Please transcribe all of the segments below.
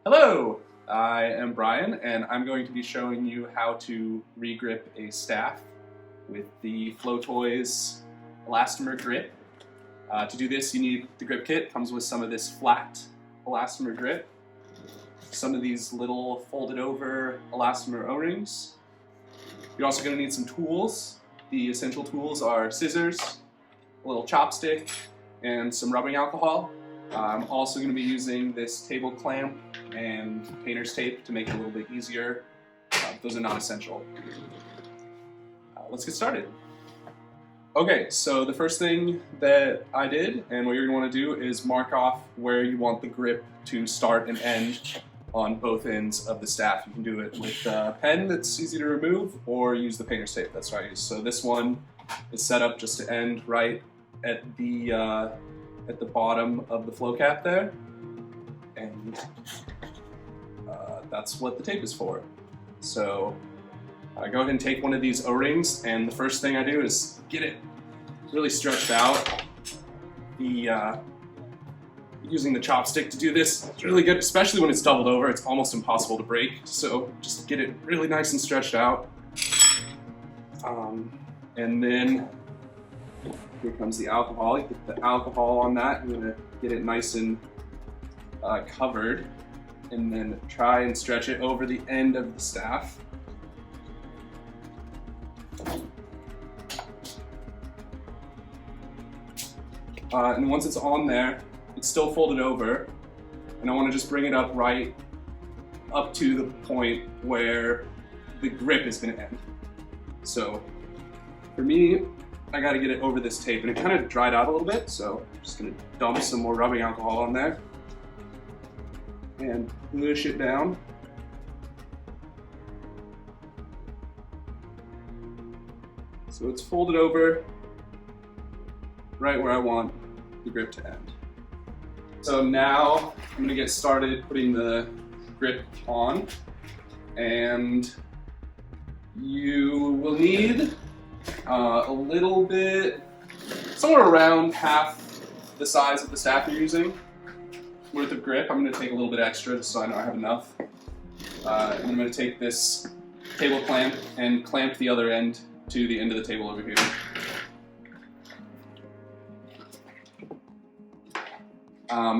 Hello, I am Brian and I'm going to be showing you how to re-grip a staff with the flowtoys elastomer grip. To do this you need the grip kit. It comes with some of this flat elastomer grip, some of these little folded over elastomer O-rings. You're also going to need some tools. The essential tools are scissors, a little chopstick, and some rubbing alcohol. I'm also going to be using this table clamp and painter's tape to make it a little bit easier. Those are not essential. Let's get started. Okay, so the first thing that I did, and what you're going to want to do, is mark off where you want the grip to start and end on both ends of the staff. You can do it with a pen that's easy to remove, or use the painter's tape. That's what I use. So this one is set up just to end right at the bottom of the flow cap there, and that's what the tape is for. So go ahead and take one of these O-rings, and the first thing I do is get it really stretched out. Using the chopstick to do this, it's really good, especially when it's doubled over. It's almost impossible to break, so just get it really nice and stretched out. And then here comes the alcohol. You get the alcohol on that. I'm gonna get it nice and covered, and then try and stretch it over the end of the staff. And once it's on there, it's still folded over, and I want to just bring it up right up to the point where the grip is going to end. So for me, I got to get it over this tape, and it kind of dried out a little bit, so I'm just going to dump some more rubbing alcohol on there and push it down. So it's folded over right where I want the grip to end. So now I'm going to get started putting the grip on, and you will need a little bit, somewhere around half the size of the staff you're using worth of grip. I'm going to take a little bit extra just so I know I have enough. And I'm going to take this table clamp and clamp the other end to the end of the table over here.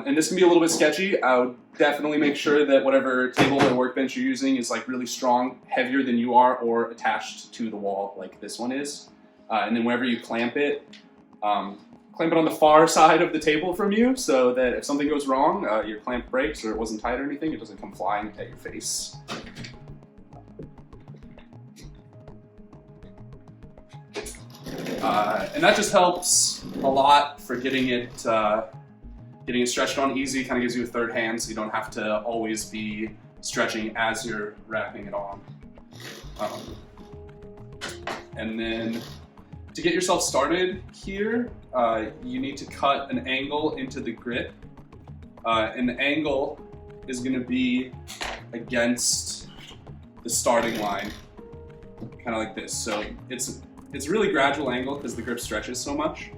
And this can be a little bit sketchy. I would definitely make sure that whatever table or workbench you're using is like really strong, heavier than you are, or attached to the wall like this one is. And then wherever you clamp it on the far side of the table from you, so that if something goes wrong, your clamp breaks or it wasn't tight or anything, it doesn't come flying at your face. And that just helps a lot for getting it stretched on easy. Kind of gives you a third hand, so you don't have to always be stretching as you're wrapping it on. And then to get yourself started here, you need to cut an angle into the grip. And the angle is going to be against the starting line, kind of like this. So it's a really gradual angle because the grip stretches so much.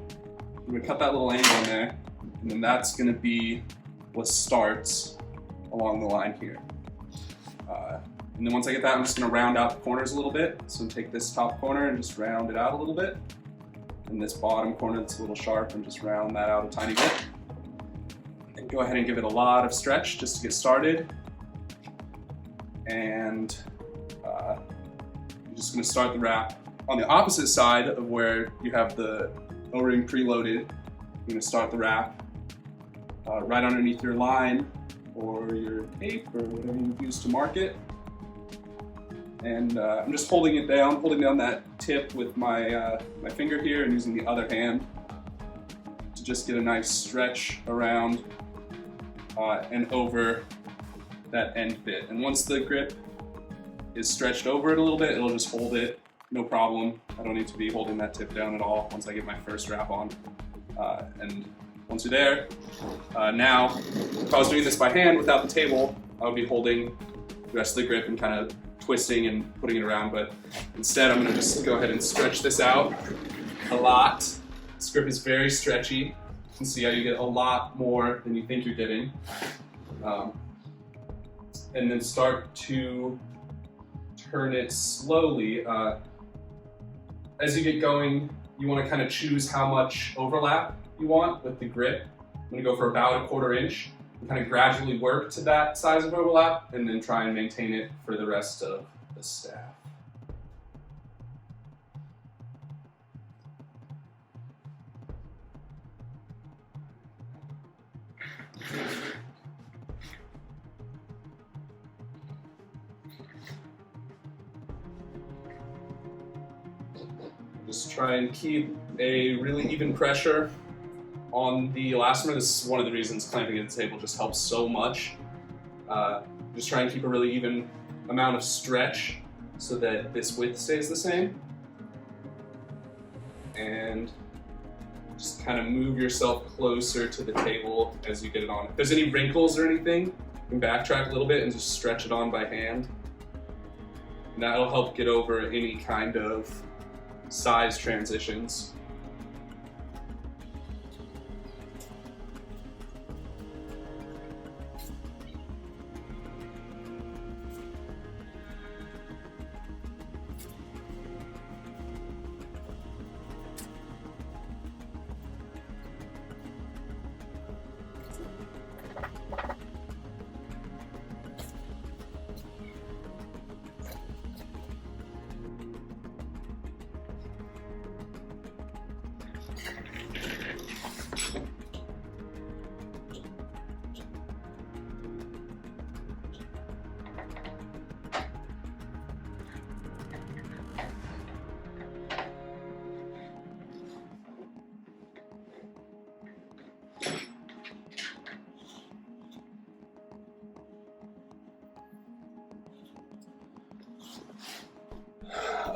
I'm going to cut that little angle in there, and then that's going to be what starts along the line here. And then once I get that, I'm just going to round out the corners a little bit. So take this top corner and just round it out a little bit. And this bottom corner that's a little sharp, and just round that out a tiny bit. And go ahead and give it a lot of stretch just to get started. And I'm just going to start the wrap on the opposite side of where you have the O-ring preloaded. I'm going to start the wrap right underneath your line or your tape or whatever you use to mark it. And I'm just holding down that tip with my finger here, and using the other hand to just get a nice stretch around and over that end bit. And once the grip is stretched over it a little bit, it'll just hold it, no problem. I don't need to be holding that tip down at all once I get my first wrap on. And once you're there, now, if I was doing this by hand without the table, I would be holding the rest of the grip and kind of twisting and putting it around, but instead I'm going to just go ahead and stretch this out a lot. This grip is very stretchy. You can see how you get a lot more than you think you're getting. and then start to turn it slowly. As you get going, you want to kind of choose how much overlap you want with the grip. I'm going to go for about 1/4 inch and kind of gradually work to that size of overlap and then try and maintain it for the rest of the staff. Just try and keep a really even pressure on the elastomer. This is one of the reasons clamping at the table just helps so much. Just try and keep a really even amount of stretch so that this width stays the same. And just kind of move yourself closer to the table as you get it on. If there's any wrinkles or anything, you can backtrack a little bit and just stretch it on by hand. And that'll help get over any kind of size transitions.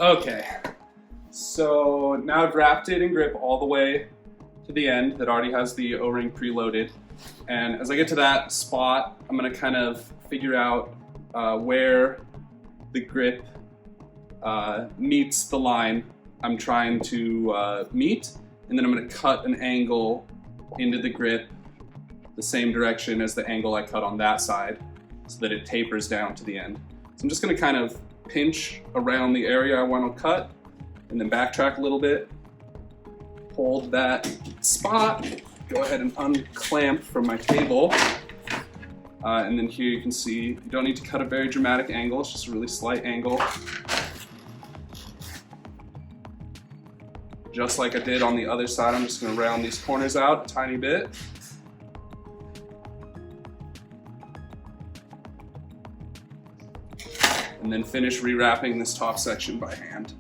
Okay, so now I've wrapped it in grip all the way to the end that already has the O-ring preloaded. And as I get to that spot, I'm gonna kind of figure out where the grip meets the line I'm trying to meet. And then I'm gonna cut an angle into the grip the same direction as the angle I cut on that side so that it tapers down to the end. So I'm just gonna kind of pinch around the area I want to cut and then backtrack a little bit, hold that spot, go ahead and unclamp from my table, and then here you can see you don't need to cut a very dramatic angle, it's just a really slight angle. Just like I did on the other side, I'm just going to round these corners out a tiny bit. And then finish rewrapping this top section by hand.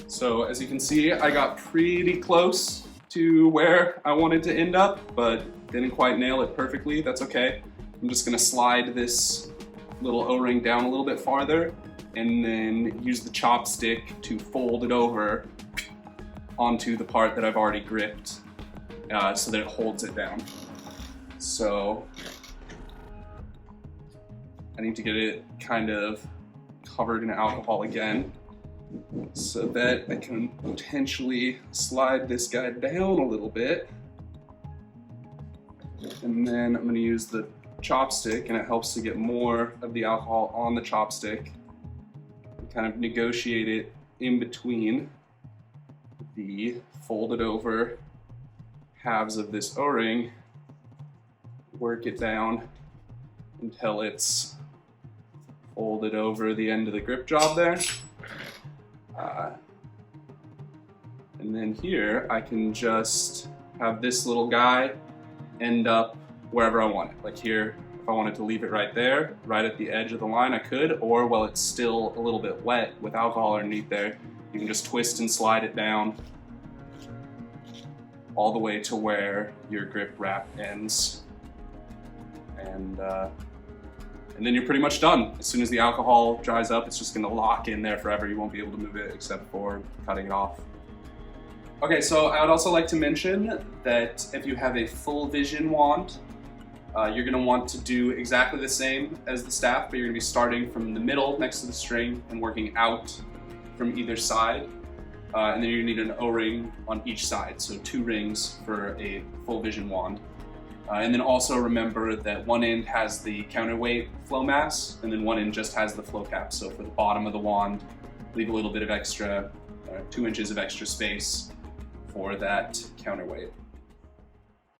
So as you can see, I got pretty close to where I wanted to end up, but didn't quite nail it perfectly. That's okay. I'm just gonna slide this little O-ring down a little bit farther and then use the chopstick to fold it over onto the part that I've already gripped so that it holds it down. So I need to get it kind of covered in alcohol again, so that I can potentially slide this guy down a little bit. And then I'm going to use the chopstick, and it helps to get more of the alcohol on the chopstick and kind of negotiate it in between the folded over halves of this O-ring, work it down until it's folded over the end of the grip job there. And then here I can just have this little guy end up wherever I want it. Like here, if I wanted to leave it right there, right at the edge of the line, I could, or while it's still a little bit wet with alcohol underneath there, you can just twist and slide it down all the way to where your grip wrap ends. And then you're pretty much done. As soon as the alcohol dries up, it's just gonna lock in there forever. You won't be able to move it except for cutting it off. Okay, so I would also like to mention that if you have a full vision wand, you're gonna want to do exactly the same as the staff, but you're gonna be starting from the middle next to the string and working out from either side. And then you're gonna need an O-ring on each side, so 2 rings for a full vision wand. And then also remember that one end has the counterweight flow mass, and then one end just has the flow cap. So for the bottom of the wand, leave a little bit of extra, 2 inches of extra space for that counterweight.